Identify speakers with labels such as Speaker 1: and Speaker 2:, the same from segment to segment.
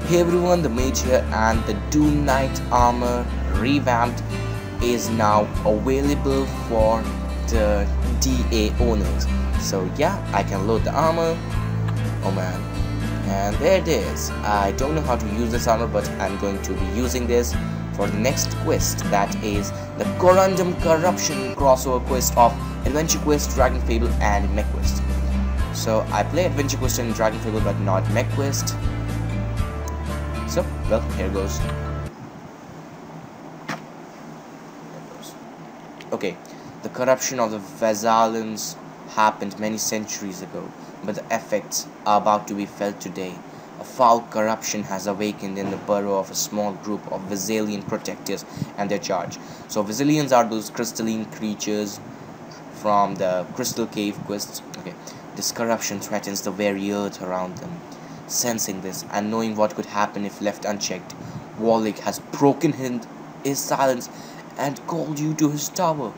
Speaker 1: Hey everyone, the Mage here, and the Doom Knight armor revamped is now available for the DA owners. So yeah, I can load the armor. Oh man, and there it is. I don't know how to use this armor, but I'm going to be using this for the next quest, that is the Corundum Corruption crossover quest of Adventure Quest, DragonFable and Mech Quest. So I play Adventure Quest and DragonFable but not Mech Quest. So, well, here goes. Okay, the corruption of the Vasalans happened many centuries ago, but the effects are about to be felt today. A foul corruption has awakened in the burrow of a small group of Vasalian protectors and their charge. So Vasalians are those crystalline creatures from the Crystal Cave quests. Okay, this corruption threatens the very earth around them. Sensing this and knowing what could happen if left unchecked, Warlick has broken his silence and called you to his tower.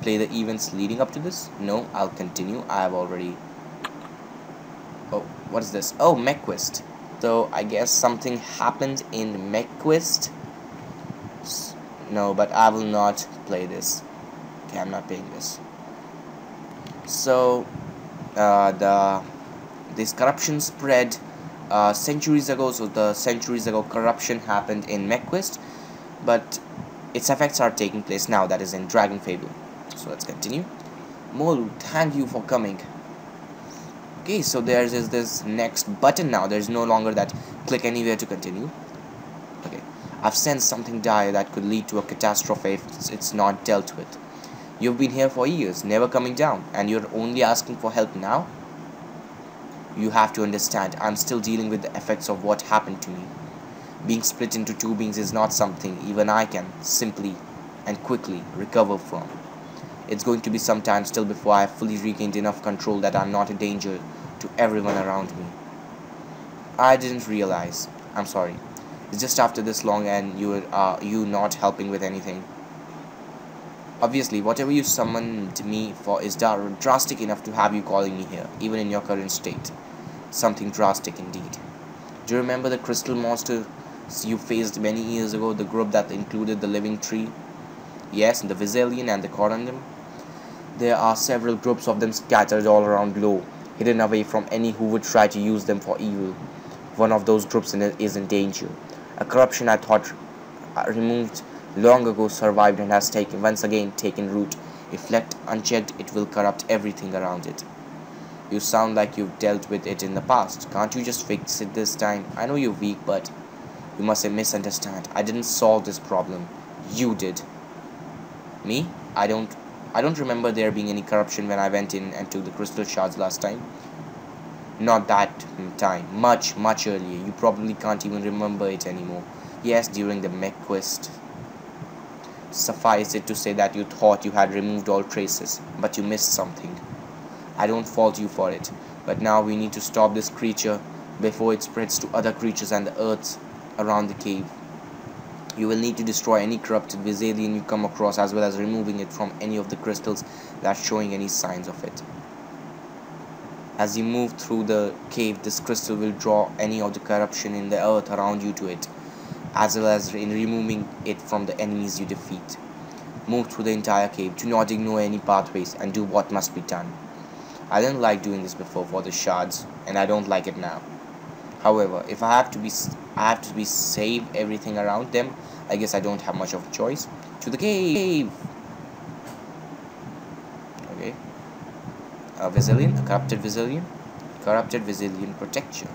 Speaker 1: Play the events leading up to this? No, I'll continue. I have already... Oh, what is this? Oh, Mech Quest. So, I guess something happened in Mech Quest. No, but I will not play this. Okay, I'm not playing this. So, this corruption spread centuries ago. So the centuries ago corruption happened in Mech Quest, but its effects are taking place now, that is in DragonFable. So let's continue. Molu, thank you for coming. Okay, so there is this next button now. There's no longer that click anywhere to continue. Okay, I've sensed something dire that could lead to a catastrophe if it's not dealt with. You've been here for years, never coming down, and you're only asking for help now? You have to understand, I'm still dealing with the effects of what happened to me. Being split into two beings is not something even I can simply and quickly recover from. It's going to be some time still before I have fully regained enough control that I'm not a danger to everyone around me. I didn't realize. I'm sorry. It's just after this long and you not helping with anything. Obviously, whatever you summoned me for is drastic enough to have you calling me here, even in your current state. Something drastic indeed. Do you remember the crystal monsters you faced many years ago, the group that included the living tree? Yes, the Vasalian and the Corundum. There are several groups of them scattered all around below, hidden away from any who would try to use them for evil. One of those groups is in danger. A corruption I thought removed long ago survived and has once again taken root. If left unchecked, it will corrupt everything around it. You sound like you've dealt with it in the past. Can't you just fix it this time? I know you're weak, but you must misunderstand. I didn't solve this problem. You did. Me? I don't remember there being any corruption when I went in and took the crystal shards last time. Not that time. Much earlier. You probably can't even remember it anymore. Yes, during the Mech Quest. Suffice it to say that you thought you had removed all traces, but you missed something. I don't fault you for it, but now we need to stop this creature before it spreads to other creatures and the earth around the cave. You will need to destroy any corrupted Vasalian you come across, as well as removing it from any of the crystals that's showing any signs of it. As you move through the cave, this crystal will draw any of the corruption in the earth around you to it, as well as in removing it from the enemies you defeat. Move through the entire cave. Do not ignore any pathways and do what must be done. I didn't like doing this before for the shards, and I don't like it now. However, if I have to be save everything around them, I guess I don't have much of a choice. To the cave. Okay. A Vasalian, a corrupted Vasalian protection.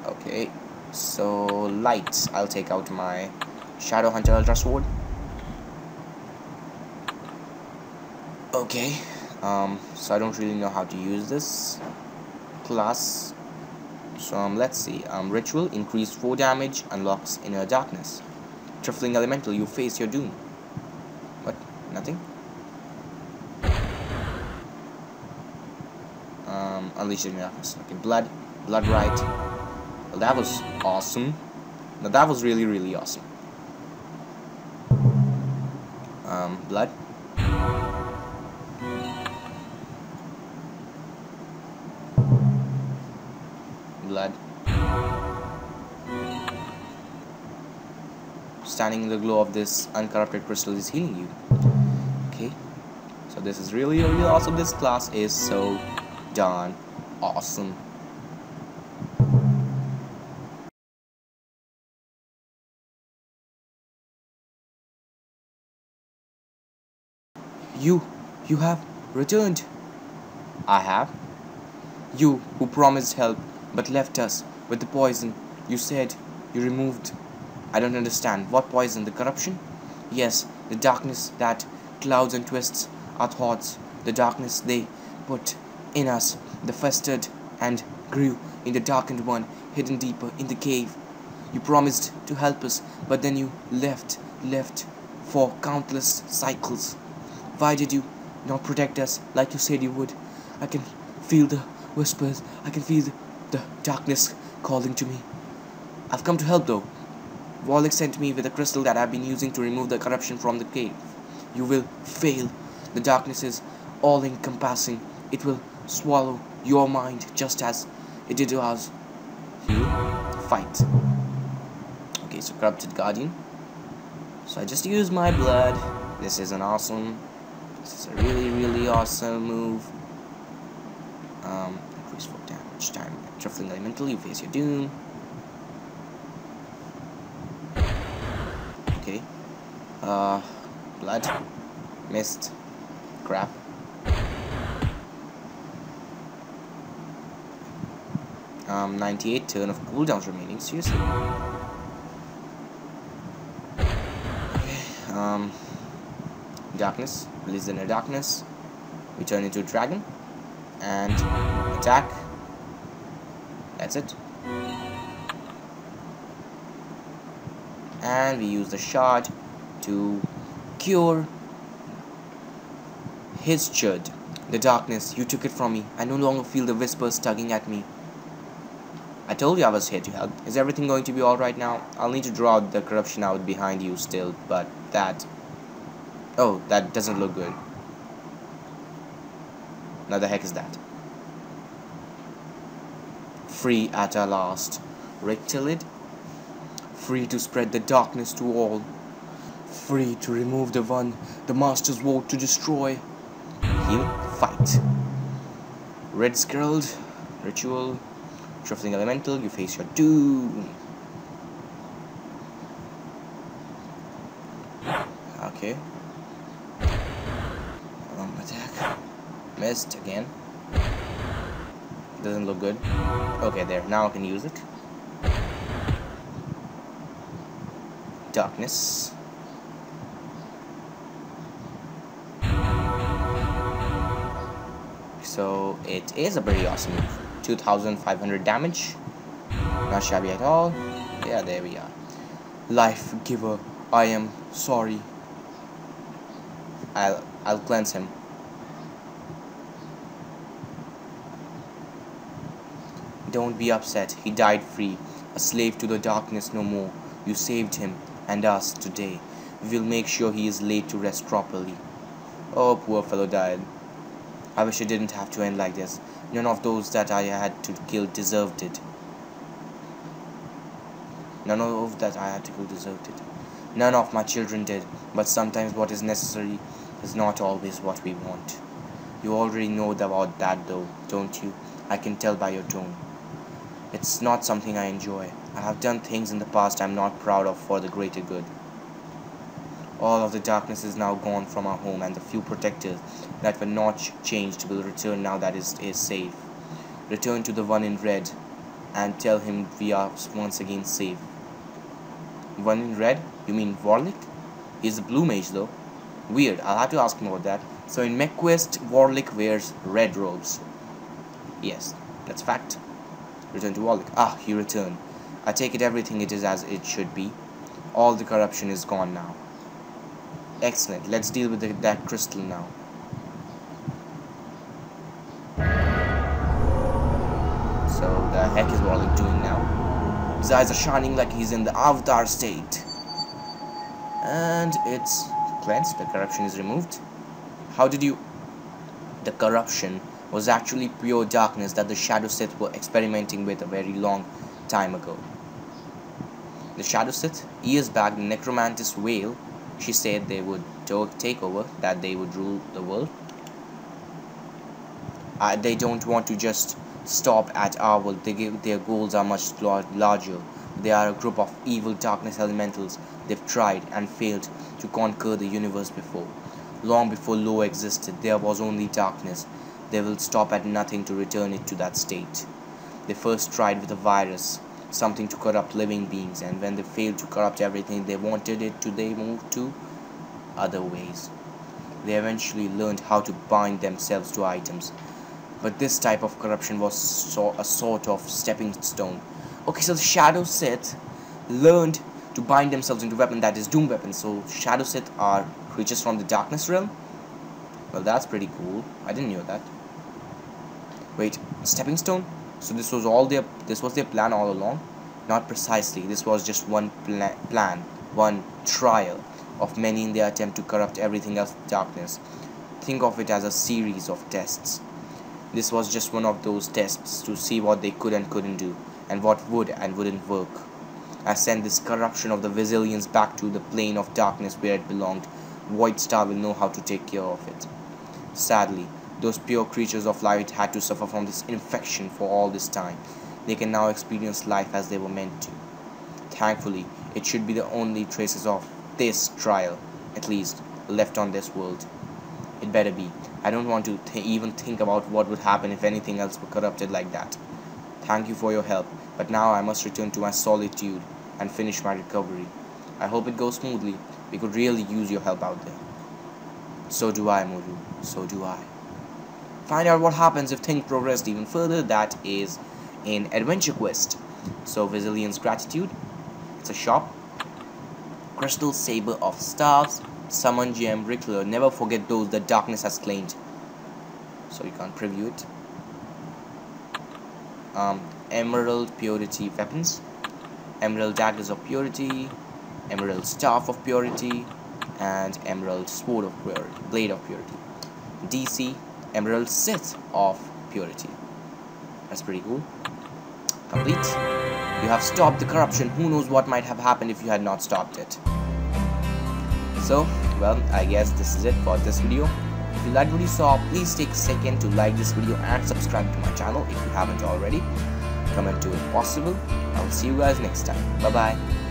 Speaker 1: Okay, so lights. I'll take out my Shadow Hunter Ultra Sword. Okay, so I don't really know how to use this class. So let's see. Ritual, increase 4 damage, unlocks inner darkness. Trifling elemental, you face your doom. What? Nothing? Unleash inner darkness. Okay, blood right. Well, that was awesome. Now that was really awesome. Blood. blood. Standing in the glow of this uncorrupted crystal is healing you. Okay, so this is really, really awesome. This class is so darn awesome. You have returned. I have. You who promised help but left us with the poison you said you removed. I don't understand. What poison? The corruption? Yes, the darkness that clouds and twists our thoughts. The darkness they put in us. The festered and grew in the darkened one, hidden deeper in the cave. You promised to help us, but then you left for countless cycles. Why did you not protect us like you said you would? I can feel the whispers. I can feel the darkness calling to me. I've come to help though. Warlick sent me with a crystal that I've been using to remove the corruption from the cave. You will fail. The darkness is all-encompassing. It will swallow your mind just as it did ours. You fight. Okay, so corrupted guardian. So I just used my blood. This is this is a really, really awesome move. Increase for damage time. Shuffling elemental, you face your doom. Okay. Blood. Missed. Crap. Um, 98 turn of cooldowns remaining. Seriously. Okay. Darkness. Release the inner darkness. We turn into a dragon. And attack. That's it. And we use the shard to cure his chud. The darkness, you took it from me. I no longer feel the whispers tugging at me. I told you I was here to help. Is everything going to be alright now? I'll need to draw the corruption out behind you still, but that... Oh, that doesn't look good. Now the heck is that? Free at our last. Rectilid. Free to spread the darkness to all. Free to remove the one the masters vowed to destroy. Heal, fight. Red Skirled. Ritual. Shuffling elemental, you face your doom. Okay. Attack. Missed again. Doesn't look good. Okay, there. Now I can use it. Darkness. So it is a very awesome move. 2500 damage. Not shabby at all. Yeah, there we are. Life giver, I am sorry. I'll cleanse him. Don't be upset. He died free, a slave to the darkness no more. You saved him and us today. We will make sure he is laid to rest properly. Oh, poor fellow died. I wish it didn't have to end like this. None of those that I had to kill deserved it. None of that I had to kill deserved it. None of my children did, but sometimes what is necessary is not always what we want. You already know about that though, don't you? I can tell by your tone. It's not something I enjoy. I have done things in the past I'm not proud of for the greater good. All of the darkness is now gone from our home, and the few protectors that were not changed will return now that is safe. Return to the one in red and tell him we are once again safe. One in red? You mean Warlick? He's a blue mage though. Weird, I'll have to ask him about that. So in MechQuest, Warlick wears red robes. Yes, that's fact. Return to Warlick. Ah, he returned. I take it everything it is as it should be. All the corruption is gone now. Excellent. Let's deal with that crystal now. So the heck is Warlick doing now? His eyes are shining like he's in the avatar state. And it's cleansed. The corruption is removed. How did you... The corruption was actually pure darkness that the Shadow Sith were experimenting with a very long time ago. The Shadow Sith, years back, the necromantess Whale, she said they would take over, that they would rule the world. They don't want to just stop at our world. Their goals are much larger. They are a group of evil darkness elementals. They've tried and failed to conquer the universe before. Long before law existed, there was only darkness. They will stop at nothing to return it to that state. They first tried with a virus, something to corrupt living beings, and when they failed to corrupt everything they wanted it to, they moved to other ways. They eventually learned how to bind themselves to items. But this type of corruption was a sort of stepping stone. Okay, so the Shadow Sith learned to bind themselves into weapon, that is doom weapons. So Shadow Sith are creatures from the darkness realm. Well, that's pretty cool. I didn't know that. Wait, stepping stone? So this was their plan all along? Not precisely. This was just one plan, one trial of many in their attempt to corrupt everything else with darkness. Think of it as a series of tests. This was just one of those tests to see what they could and couldn't do, and what would and wouldn't work. I sent this corruption of the Vezilians back to the plane of darkness where it belonged. Void Star will know how to take care of it. Sadly, those pure creatures of light had to suffer from this infection for all this time. They can now experience life as they were meant to. Thankfully, it should be the only traces of this trial, at least, left on this world. It better be. I don't want to even think about what would happen if anything else were corrupted like that. Thank you for your help, but now I must return to my solitude and finish my recovery. I hope it goes smoothly. We could really use your help out there. So do I, Moru. So do I. Find out what happens if things progressed even further. That is in Adventure Quest. So Vezilian's Gratitude. It's a shop. Crystal Saber of Stars. Summon Gem, Rickler. Never forget those that darkness has claimed. So you can't preview it. Emerald Purity Weapons. Emerald Daggers of Purity. Emerald Staff of Purity. And Emerald Sword of Purity. Blade of Purity. DC. Emerald Sith of Purity. That's pretty cool. Complete. You have stopped the corruption. Who knows what might have happened if you had not stopped it. So, well, I guess this is it for this video. If you liked what you saw, please take a second to like this video and subscribe to my channel if you haven't already. Comment to if possible. I will see you guys next time. Bye bye.